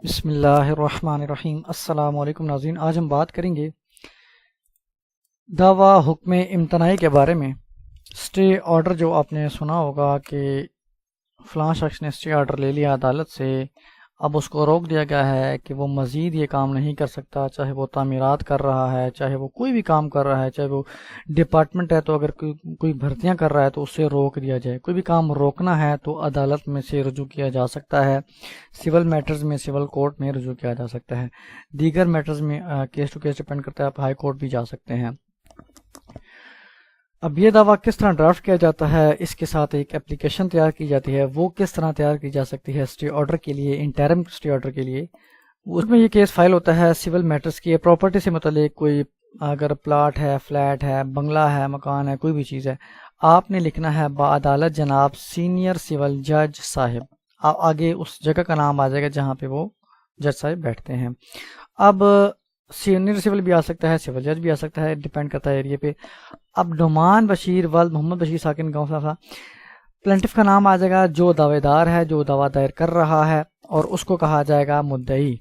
بسم اللہ الرحمن الرحیم۔ السلام علیکم ناظرین، آج ہم بات کریں گے دعویٰ حکم امتناعی کے بارے میں۔ اسٹے آرڈر جو آپ نے سنا ہوگا کہ فلاں شخص نے اسٹے آرڈر لے لیا عدالت سے، اب اس کو روک دیا گیا ہے کہ وہ مزید یہ کام نہیں کر سکتا، چاہے وہ تعمیرات کر رہا ہے، چاہے وہ کوئی بھی کام کر رہا ہے، چاہے وہ ڈپارٹمنٹ ہے تو اگر کوئی بھرتیاں کر رہا ہے تو اسے روک دیا جائے۔ کوئی بھی کام روکنا ہے تو عدالت میں سے رجوع کیا جا سکتا ہے، سول میٹرز میں سول کورٹ میں رجوع کیا جا سکتا ہے، دیگر میٹرز میں کیس ٹو کیس ڈیپینڈ کرتا ہے، آپ ہائی کورٹ بھی جا سکتے ہیں۔ اب یہ دعویٰ کس طرح ڈرافٹ کیا جاتا ہے، اس کے ساتھ ایک اپلیکیشن تیار کی جاتی ہے، وہ کس طرح تیار کی جا سکتی ہے اسٹے آرڈر کے لیے، انٹرم اسٹے آرڈر کے لیے۔ اس میں یہ کیس فائل ہوتا ہے سول میٹرز کی، پراپرٹی سے متعلق کوئی اگر پلاٹ ہے، فلیٹ ہے، بنگلہ ہے، مکان ہے، کوئی بھی چیز ہے، آپ نے لکھنا ہے بعدالت جناب سینئر سول جج صاحب، آگے اس جگہ کا نام آ جائے گا جہاں پہ وہ جج صاحب بیٹھتے ہیں۔ اب سینئر سول بھی آ سکتا ہے، سول جج بھی آ سکتا ہے، ڈیپینڈ کرتا ہے ایریا پہ۔ اب نعمان بشیر ولد محمد بشیر ساکن گاؤں صاحب، پلنٹف کا نام آ جائے گا جو دعوے دار ہے، جو دعویٰ دائر کر رہا ہے، اور اس کو کہا جائے گا مدعی۔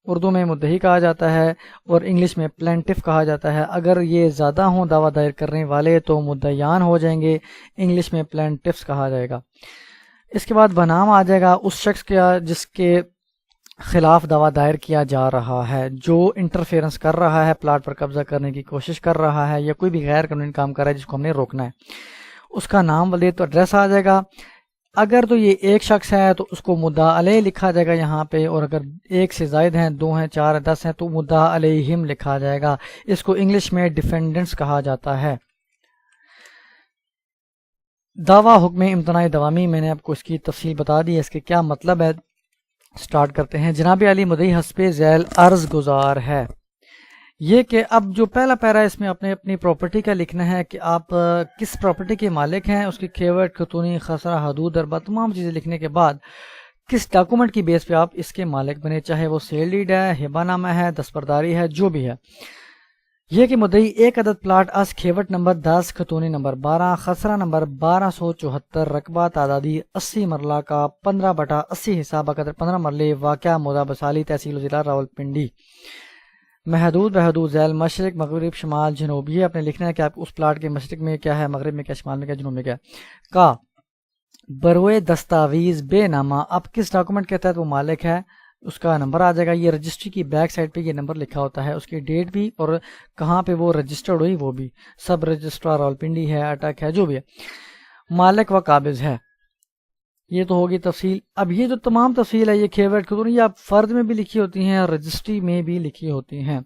اردو میں مدعی کہا جاتا ہے اور انگلش میں پلنٹف کہا جاتا ہے۔ اگر یہ زیادہ ہوں دعویٰ دائر کرنے والے تو مدعیان ہو جائیں گے، انگلش میں پلنٹفس کہا جائے گا۔ اس کے بعد بنام آ جائے گا اس شخص کا جس کے خلاف دعویٰ دائر کیا جا رہا ہے، جو انٹرفیرنس کر رہا ہے، پلاٹ پر قبضہ کرنے کی کوشش کر رہا ہے، یا کوئی بھی غیر قانونی کام کر رہا ہے جس کو ہم نے روکنا ہے، اس کا نام ولید تو ایڈریس آ جائے گا۔ اگر تو یہ ایک شخص ہے تو اس کو مدعا علیہ لکھا جائے گا یہاں پہ، اور اگر ایک سے زائد ہیں، 2 ہیں، 4 ہیں، 10 ہیں تو مدعا علیہم لکھا جائے گا۔ اس کو انگلش میں ڈیفینڈنٹس کہا جاتا ہے۔ دعویٰ حکم امتناعی دوامی، میں نے آپ کو اس کی تفصیل بتا دی ہے، اس کے کیا مطلب ہے۔ سٹارٹ کرتے ہیں۔ جناب علی مدعی حسب ذیل عرض گزار ہے یہ کہ اب جو پہلا پیرا اس میں اپنی پراپرٹی کا لکھنا ہے کہ آپ کس پراپرٹی کے مالک ہیں، اس کی کھیوٹ، خطونی، خسرہ، حدود، دربہ، تمام چیزیں لکھنے کے بعد کس ڈاکومنٹ کی بیس پہ آپ اس کے مالک بنے، چاہے وہ سیل ڈیڈ ہے، ہبہ نامہ ہے، دستبرداری ہے، جو بھی ہے۔ یہ کہ مدعی ایک عدد پلاٹ از کھیوٹ نمبر 10، خطونی نمبر 12، خسرہ نمبر 1274، رقبہ تعدادی 80 مرلہ کا 15/80 حصہ بقدر 15 مرلے، واقعہ مودا بسالی، تحصیل و ضلع راولپنڈی، محدود بحدود ذیل مشرق، مغرب، شمال، جنوب۔ یہ آپ نے لکھنا ہے کہ آپ اس پلاٹ کے مشرق میں کیا ہے، مغرب میں کیا، شمال میں کیا، جنوب میں کیا۔ کا بروئے دستاویز بے نامہ، اب کس ڈاکومنٹ کے تحت وہ مالک ہے اس کا نمبر آ جائے گا۔ یہ رجسٹری کی بیک سائڈ پہ یہ نمبر لکھا ہوتا ہے، اس کی ڈیٹ بھی اور کہاں پہ وہ رجسٹرڈ ہوئی وہ بھی، سب رجسٹرار راولپنڈی ہے، اٹک ہے، جو بھی ہے، مالک و قابض ہے۔ یہ تو ہوگی تفصیل۔ اب یہ جو تمام تفصیل ہے، یہ کھیوٹ، خطونی، یہ آپ فرد میں بھی لکھی ہوتی ہیں اور رجسٹری میں بھی لکھی ہوتی ہیں۔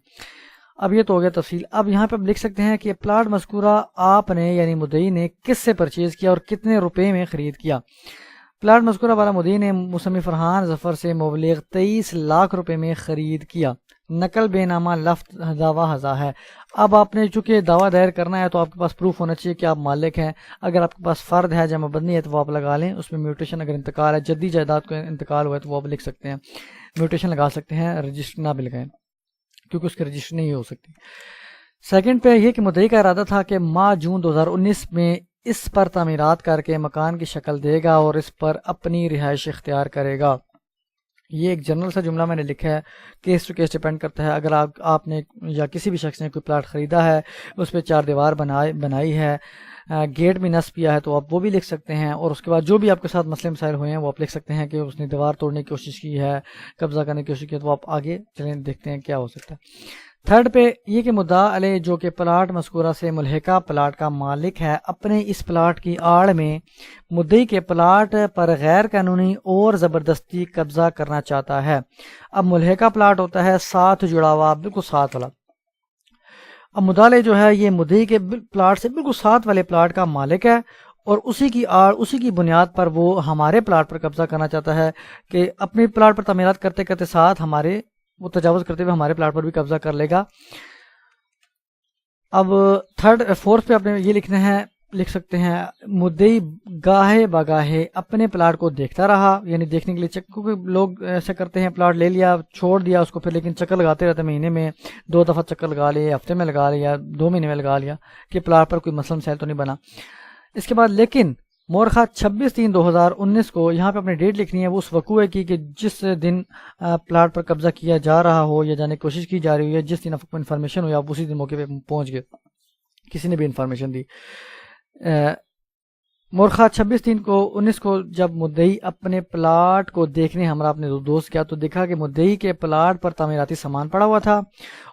اب یہ تو ہو گیا تفصیل۔ اب یہاں پہ آپ لکھ سکتے ہیں کہ پلاٹ مذکورہ آپ نے یعنی مدعی نے کس سے پرچیز کیا اور کتنے روپے میں خرید کیا۔ پلاٹ مذکورہ والا مدعی نے موسمی فرحان ظفر سے مبلغ 23 لاکھ روپے میں خرید کیا۔ نقل بے نامہ لفظ دعویٰ ہزا ہے۔ اب آپ نے چونکہ دعویٰ دائر کرنا ہے تو آپ کے پاس پروف ہونا چاہیے کہ آپ مالک ہیں۔ اگر آپ کے پاس فرد ہے، جمع بندی ہے تو وہ آپ لگا لیں، اس میں میوٹیشن اگر انتقال ہے، جدی جائیداد کو انتقال ہوا ہے تو وہ آپ لکھ سکتے ہیں، میوٹیشن لگا سکتے ہیں، رجسٹر نہ بھی لگائیں کیونکہ اس کی رجسٹر نہیں ہو سکتی۔ سیکنڈ پہ یہ کہ مدعی کا ارادہ تھا کہ ماہ جون 2019 میں اس پر تعمیرات کر کے مکان کی شکل دے گا اور اس پر اپنی رہائش اختیار کرے گا۔ یہ ایک جنرل سا جملہ میں نے لکھا ہے، کیس ٹو کیس ڈیپینڈ کرتا ہے۔ اگر آپ نے یا کسی بھی شخص نے کوئی پلاٹ خریدا ہے، اس پہ 4 دیوار بنائی ہے، گیٹ بھی نصب کیا ہے تو آپ وہ بھی لکھ سکتے ہیں، اور اس کے بعد جو بھی آپ کے ساتھ مسئلے مسائل ہوئے ہیں وہ آپ لکھ سکتے ہیں کہ اس نے دیوار توڑنے کی کوشش کی ہے، قبضہ کرنے کی کوشش کی ہے، تو آپ آگے چلیں دیکھتے ہیں کیا ہو سکتا ہے۔ تھرڈ پہ یہ کہ مدعا علیہ جو کہ پلاٹ مذکورہ سے ملحقہ پلاٹ کا مالک ہے، اپنے اس پلاٹ کی آڑ میں مدعی کے پلاٹ پر غیر قانونی اور زبردستی قبضہ کرنا چاہتا ہے۔ اب ملحقہ پلاٹ ہوتا ہے ساتھ جڑا ہوا، بالکل ساتھ والا۔ اب مدعا علیہ جو ہے یہ مدعی کے پلاٹ سے بالکل ساتھ والے پلاٹ کا مالک ہے، اور اسی کی آڑ، اسی کی بنیاد پر وہ ہمارے پلاٹ پر قبضہ کرنا چاہتا ہے کہ اپنے پلاٹ پر تعمیرات کرتے کرتے ساتھ وہ تجاوز کرتے ہوئے ہمارے پلاٹ پر بھی قبضہ کر لے گا۔ اب فورتھ پہ آپ نے یہ لکھ سکتے ہیں مدعی گاہے بگاہے اپنے پلاٹ کو دیکھتا رہا، یعنی دیکھنے کے لیے کیونکہ لوگ ایسا کرتے ہیں، پلاٹ لے لیا، چھوڑ دیا اس کو، پھر لیکن چکر لگاتے رہتے، مہینے میں 2 دفعہ چکر لگا لیا، ہفتے میں لگا لیا، 2 مہینے میں لگا لیا کہ پلاٹ پر کوئی مسئلہ مسائل تو نہیں بنا۔ اس کے بعد لیکن مورخہ 26/3/2019 کو یہاں پہ اپنی ڈیٹ لکھنی ہے وہ اس وقوع کی کہ جس دن پلاٹ پر قبضہ کیا جا رہا ہو یا جانے کی کوشش کی جا رہی ہے، جس دن آپ کو انفارمیشن ہو یا آپ اسی دن موقع پہ پہنچ گئے، کسی نے بھی انفارمیشن دی۔ مورخہ 26/3/19 کو جب مدعی اپنے پلاٹ کو دیکھنے ہمارا اپنے دوست کیا تو دیکھا کہ مدعی کے پلاٹ پر تعمیراتی سامان پڑا ہوا تھا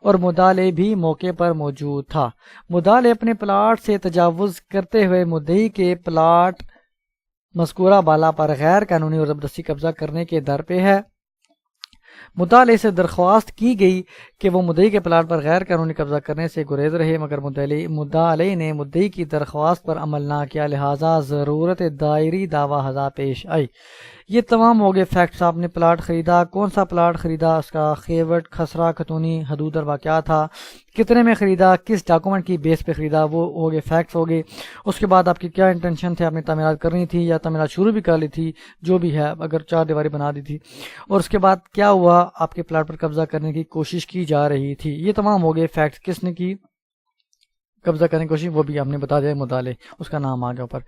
اور مدعی بھی موقع پر موجود تھا۔ مدعی اپنے پلاٹ سے تجاوز کرتے ہوئے مدعی کے پلاٹ مذکورہ بالا پر غیر قانونی اور زبردستی قبضہ کرنے کے در پہ ہے۔ مدعی سے درخواست کی گئی کہ وہ مدعی کے پلاٹ پر غیر قانونی قبضہ کرنے سے گریز رہے، مگر مدعی نے مدعی کی درخواست پر عمل نہ کیا، لہذا ضرورت دائری دعویٰ ہزا پیش آئی۔ یہ تمام ہو گئے فیکٹس۔ آپ نے پلاٹ خریدا، کون سا پلاٹ خریدا، اس کا خیوٹ، خسرہ، خطونی، حدود اور کیا تھا، کتنے میں خریدا، کس ڈاکومنٹ کی بیس پہ خریدا، وہ ہو گئے فیکٹس ہو گئے۔ اس کے بعد آپ کی کیا انٹینشن تھے، آپ نے تعمیرات کرنی تھی یا تعمیرات شروع بھی کر لی تھی، جو بھی ہے، اگر 4 دیواری بنا دی تھی، اور اس کے بعد کیا ہوا، آپ کے پلاٹ پر قبضہ کرنے کی کوشش کی جا رہی تھی۔ یہ تمام ہو گئے فیکٹس۔ کس نے کی قبضہ کرنے کی کوشش، وہ بھی ہم نے بتا دیا، مدعی، اس کا نام آ گیا اوپر۔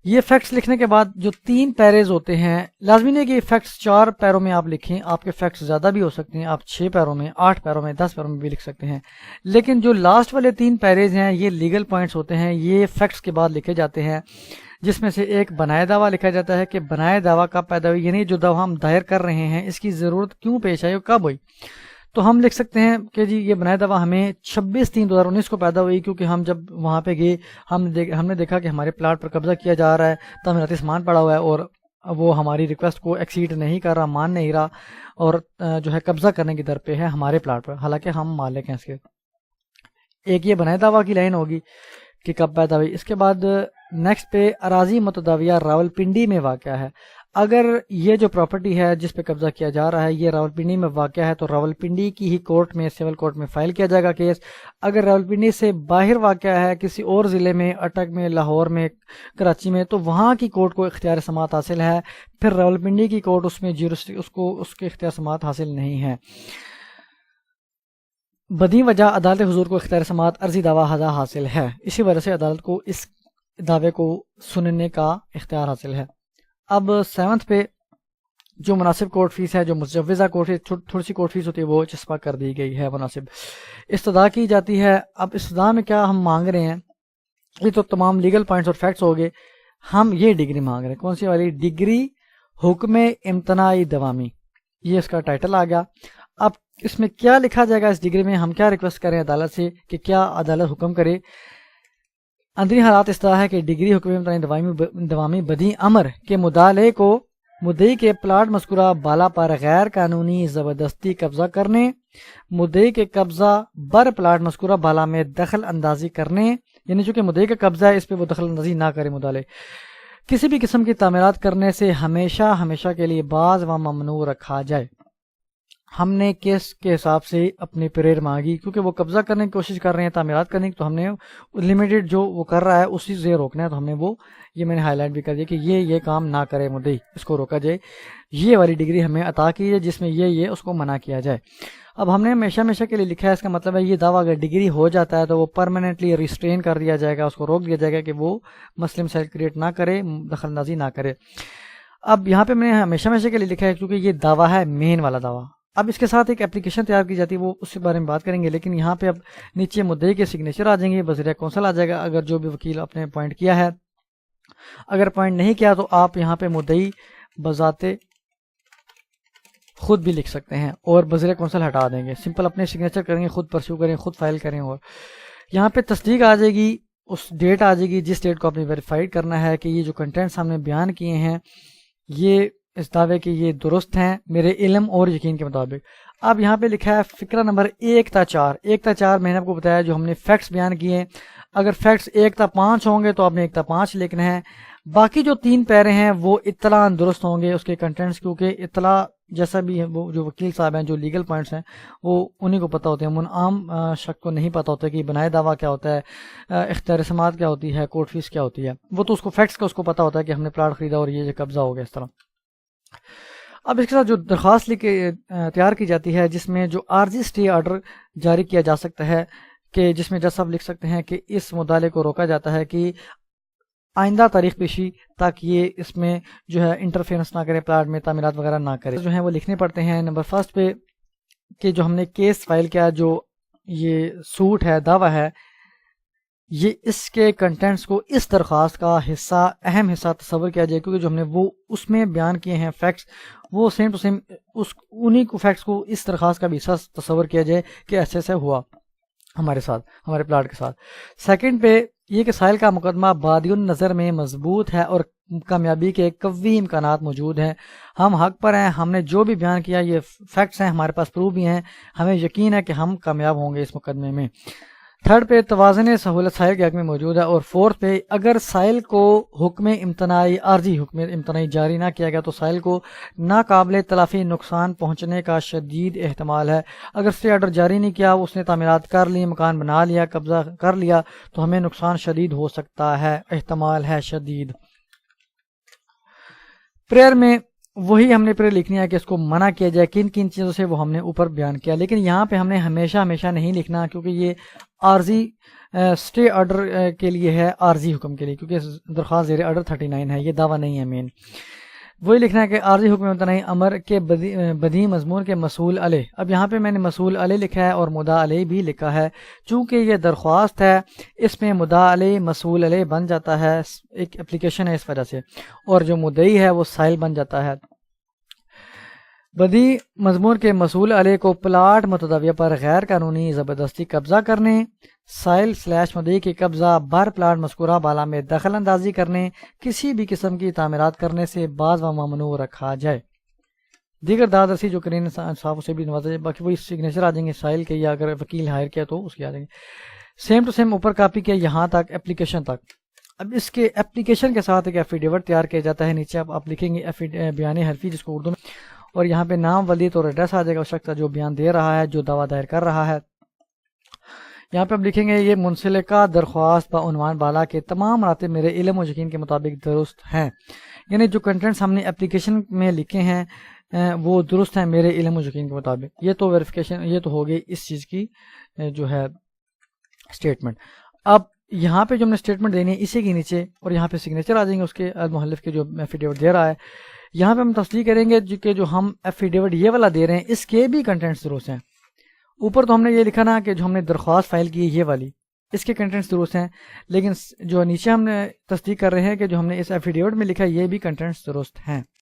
یہ فیکٹس لکھنے کے بعد جو 3 پیرز ہوتے ہیں، لازمی نہیں کہ یہ فیکٹس 4 پیروں میں آپ لکھیں، آپ کے فیکٹس زیادہ بھی ہو سکتے ہیں، آپ 6 پیروں میں، 8 پیروں میں، 10 پیروں میں بھی لکھ سکتے ہیں، لیکن جو لاسٹ والے 3 پیرز ہیں یہ لیگل پوائنٹس ہوتے ہیں، یہ فیکٹس کے بعد لکھے جاتے ہیں، جس میں سے ایک بنائے دعویٰ لکھا جاتا ہے کہ بنائے دعویٰ کب پیدا ہوئی، یعنی جو دعویٰ ہم دائر کر رہے ہیں اس کی ضرورت کیوں پیش آئی اور کب ہوئی۔ تو ہم لکھ سکتے ہیں کہ جی یہ بنائے دعویٰ ہمیں 26/3/2019 کو پیدا ہوئی، کیونکہ ہم جب وہاں پہ گئے ہم نے دیکھا کہ ہمارے پلاٹ پر قبضہ کیا جا رہا ہے، تعمیراتی سامان پڑا ہوا ہے اور وہ ہماری ریکویسٹ کو ایکسیڈ نہیں کر رہا، مان نہیں رہا، اور جو ہے قبضہ کرنے کی در پہ ہے ہمارے پلاٹ پر، حالانکہ ہم مالک ہیں اس کے۔ ایک یہ بنائے دعویٰ کی لائن ہوگی کہ کب پیدا ہوئی۔ اس کے بعد نیکسٹ پہ اراضی متداویہ راولپنڈی میں واقع ہے۔ اگر یہ جو پراپرٹی ہے جس پہ قبضہ کیا جا رہا ہے یہ راولپنڈی میں واقع ہے تو راولپنڈی کی ہی کورٹ میں، سول کورٹ میں فائل کیا جائے گا کیس۔ اگر راولپنڈی سے باہر واقع ہے کسی اور ضلع میں، اٹک میں، لاہور میں، کراچی میں، تو وہاں کی کورٹ کو اختیار سماعت حاصل ہے، پھر راولپنڈی کی کورٹ اس میں اس کے اختیار سماعت حاصل نہیں ہے۔ بدی وجہ عدالت حضور کو اختیار سماعت عرضی دعویٰ ہزا حاصل ہے، اسی وجہ سے عدالت کو اس دعوے کو سننے کا اختیار حاصل ہے۔ اب 7 پہ جو مناسب کورٹ فیس ہے، جو مجوزہ کورٹ فیس، تھوڑی سی کورٹ فیس ہوتی ہے، وہ چسپاں کر دی گئی ہے، مناسب استدعا کی جاتی ہے۔ اب استدعا میں کیا ہم مانگ رہے ہیں، یہ تو تمام لیگل پوائنٹس اور فیکٹس ہو گئے، ہم یہ ڈگری مانگ رہے ہیں، کون سی والی ڈگری، حکم امتناعی دوامی، یہ اس کا ٹائٹل آ گیا۔ اب اس میں کیا لکھا جائے گا، اس ڈگری میں ہم کیا ریکویسٹ کریں عدالت سے کہ کیا عدالت حکم کرے۔ اندرونی حالات اس طرح ہے کہ ڈگری حکم امتناعی دوامی بدی امر کے مدعی کو مدعی کے پلاٹ مذکورہ بالا پر غیر قانونی زبردستی قبضہ کرنے، مدعی کے قبضہ بر پلاٹ مذکورہ بالا میں دخل اندازی کرنے، یعنی چونکہ مدعی کا قبضہ ہے اس پہ وہ دخل اندازی نہ کرے مدعی، کسی بھی قسم کی تعمیرات کرنے سے ہمیشہ کے لیے باز و ممنوع رکھا جائے۔ ہم نے کیس کے حساب سے اپنی پیریڈ مانگی، کیونکہ وہ قبضہ کرنے کی کوشش کر رہے ہیں، تعمیرات کرنے کی، تو ہم نے لمیٹڈ جو وہ کر رہا ہے اسی سے روکنا ہے، تو ہم نے وہ یہ میں نے ہائی لائٹ بھی کر دیا کہ یہ کام نہ کرے مدعی، اس کو روکا جائے، یہ والی ڈگری ہمیں عطا کی جائے جس میں یہ اس کو منع کیا جائے۔ اب ہم نے ہمیشہ کے لیے لکھا ہے، اس کا مطلب ہے یہ دعویٰ اگر ڈگری ہو جاتا ہے تو وہ پرماننٹلی ریسٹرین کر دیا جائے گا، اس کو روک دیا جائے گا کہ وہ مسئلہ مسائل کریٹ نہ کرے، دخل اندازی نہ کرے۔ اب یہاں پہ میں نے ہمیشہ کے لیے لکھا ہے کیونکہ یہ دعویٰ ہے مین والا دعویٰ۔ اب اس کے ساتھ ایک اپلیکیشن تیار کی جاتی ہے، وہ اس کے بارے میں بات کریں گے، لیکن یہاں پہ اب نیچے مدعی کے سگنیچر آ جائیں گے، وزیر کونسل آ جائے گا اگر جو بھی وکیل اپنے پوائنٹ کیا ہے، اگر پوائنٹ نہیں کیا تو آپ یہاں پہ مدعی بذات خود بھی لکھ سکتے ہیں اور وزیر کونسل ہٹا دیں گے، سمپل اپنے سگنیچر کریں گے، خود پرسیو کریں، خود فائل کریں، اور یہاں پہ تصدیق آ جائے گی، اس ڈیٹ آ جائے گی جس ڈیٹ کو آپ نے ویریفائڈ کرنا ہے کہ یہ جو کنٹینٹس ہم نے بیان کیے ہیں یہ اس دعوے کے یہ درست ہیں میرے علم اور یقین کے مطابق۔ اب یہاں پہ لکھا ہے فقرہ نمبر 1 تا 4 میں نے آپ کو بتایا جو ہم نے فیکٹس بیان کیے ہیں، اگر فیکٹس 1 تا 5 ہوں گے تو آپ نے 1 تا 5 لکھنا ہے، باقی جو 3 پیرے ہیں وہ اطلاع درست ہوں گے اس کے کنٹینٹس، کیونکہ اطلاع جیسا بھی ہے وہ جو وکیل صاحب ہیں جو لیگل پوائنٹس ہیں وہ انہی کو پتہ ہوتے ہیں، من عام شخص کو نہیں پتہ ہوتا کہ بنائے دعویٰ کیا ہوتا ہے، اختیار سماعت کیا ہوتی ہے، کورٹ فیس کیا ہوتی ہے، وہ تو اس کو فیکٹس کا اس کو پتہ ہوتا ہے کہ ہم نے پلاٹ خریدا اور یہ قبضہ ہو گیا اس طرح۔ اب اس کے ساتھ جو درخواست تیار کی جاتی ہے جس میں جو عارضی سٹے آرڈر جاری کیا جا سکتا ہے، کہ جس میں جج صاحب لکھ سکتے ہیں کہ اس مدعے کو روکا جاتا ہے کہ آئندہ تاریخ پیشی تک یہ اس میں جو ہے انٹرفیئرنس نہ کرے، پلاٹ میں تعمیرات وغیرہ نہ کرے، جو ہیں وہ لکھنے پڑتے ہیں۔ نمبر فرسٹ پہ کہ جو ہم نے کیس فائل کیا، جو یہ سوٹ ہے، دعویٰ ہے، یہ اس کے کنٹینٹس کو اس درخواست کا حصہ، اہم حصہ تصور کیا جائے، کیونکہ جو ہم نے وہ اس میں بیان کیے ہیں فیکٹس، وہ سیم ٹو سیم انہی کو فیکٹس کو اس درخواست کا بھی حصہ تصور کیا جائے کہ ایسے ایسے ہوا ہمارے ساتھ، ہمارے پلاٹ کے ساتھ۔ سیکنڈ پہ یہ کہ سائل کا مقدمہ بادی النظر میں مضبوط ہے اور کامیابی کے قوی امکانات موجود ہیں، ہم حق پر ہیں، ہم نے جو بھی بیان کیا یہ فیکٹس ہیں، ہمارے پاس پروف بھی ہیں، ہمیں یقین ہے کہ ہم کامیاب ہوں گے اس مقدمے میں۔ تھرڈ پہ توازن سہولت سائل کے حق میں موجود ہے، اور فورتھ پہ اگر سائل کو حکم امتناعی، عارضی حکم امتناعی جاری نہ کیا گیا تو سائل کو ناقابل تلافی نقصان پہنچنے کا شدید احتمال ہے۔ اگر اسٹے آرڈر جاری نہیں کیا، اس نے تعمیرات کر لی، مکان بنا لیا، قبضہ کر لیا، تو ہمیں نقصان شدید ہو سکتا ہے، احتمال ہے شدید۔ پریئر میں وہی ہم نے پریئر لکھنی ہے کہ اس کو منع کیا جائے کن کن چیزوں سے، وہ ہم نے اوپر بیان کیا، لیکن یہاں پہ ہم نے ہمیشہ نہیں لکھنا، کیونکہ یہ عارضی اسٹے آرڈر کے لیے ہے، عارضی حکم کے لیے، کیونکہ درخواست زیر آرڈر 39 ہے، یہ دعویٰ نہیں ہے مین۔ وہی لکھنا ہے کہ عارضی حکم امتناعی امر کے بدیہی مضمون کے مسئول علیہ۔ اب یہاں پہ میں نے مسئول علیہ لکھا ہے اور مدعا علیہ بھی لکھا ہے، چونکہ یہ درخواست ہے اس میں مدعا علیہ مسئول علیہ بن جاتا ہے، ایک اپلیکیشن ہے اس وجہ سے، اور جو مدعی ہے وہ سائل بن جاتا ہے۔ بدیہی مضمون کے مسئول علیہ کو پلاٹ متداویہ پر غیر قانونی زبردستی قبضہ کرنے، سائل / مدعی کی قبضہ بر پلاٹ مذکورہ بالا میں دخل اندازی کرنے، کسی بھی قسم کی تعمیرات کرنے سے باز و ممنوع رکھا جائے۔ دیگر دادرسی جو کرین انصاف سے بھی نوازا جائے، باقی وہی سگنیچر آ جائیں گے سائل کے، یا اگر وکیل ہائر کیا تو اس کے آ جائیں گے۔ سیم ٹو سیم اوپر کاپی کیا یہاں تک اپلیکیشن تک۔ اب اس کے اپلیکیشن کے ساتھ ایک ایفیڈیوٹ تیار کیا جاتا ہے، نیچے آپ لکھیں گے بیان حلفی، جس کو اردو میں، اور یہاں پہ نام، ولیت اور ایڈریس آ جائے گا اس شخص کا جو بیان دے رہا ہے، جو دعویٰ دائر کر رہا ہے۔ یہاں پہ اب لکھیں گے یہ منسلکہ درخواست بعنوان بالا کے تمام مراتب میرے علم و یقین کے مطابق درست ہیں، یعنی جو کنٹینٹس ہم نے اپلیکیشن میں لکھے ہیں وہ درست ہیں میرے علم و یقین کے مطابق۔ یہ تو ویریفیکیشن، یہ تو ہو گئی اس چیز کی جو ہے اسٹیٹمنٹ۔ اب یہاں پہ جو ہم نے اسٹیٹمنٹ دینی ہے اسی کے نیچے، اور یہاں پہ سگنیچر آ جائیں گے اس کے المحلف کے جو ایفیڈیوٹ دے رہا ہے۔ یہاں پہ ہم تصدیق کریں گے کہ جو ہم ایفیڈیوٹ یہ والا دے رہے ہیں اس کے بھی کنٹینٹس درست ہیں۔ اوپر تو ہم نے یہ لکھا نا کہ جو ہم نے درخواست فائل کی ہے یہ والی، اس کے کنٹینٹس درست ہیں، لیکن جو نیچے ہم نے تصدیق کر رہے ہیں کہ جو ہم نے اس ایفیڈیوٹ میں لکھا ہے یہ بھی کنٹینٹس درست ہیں۔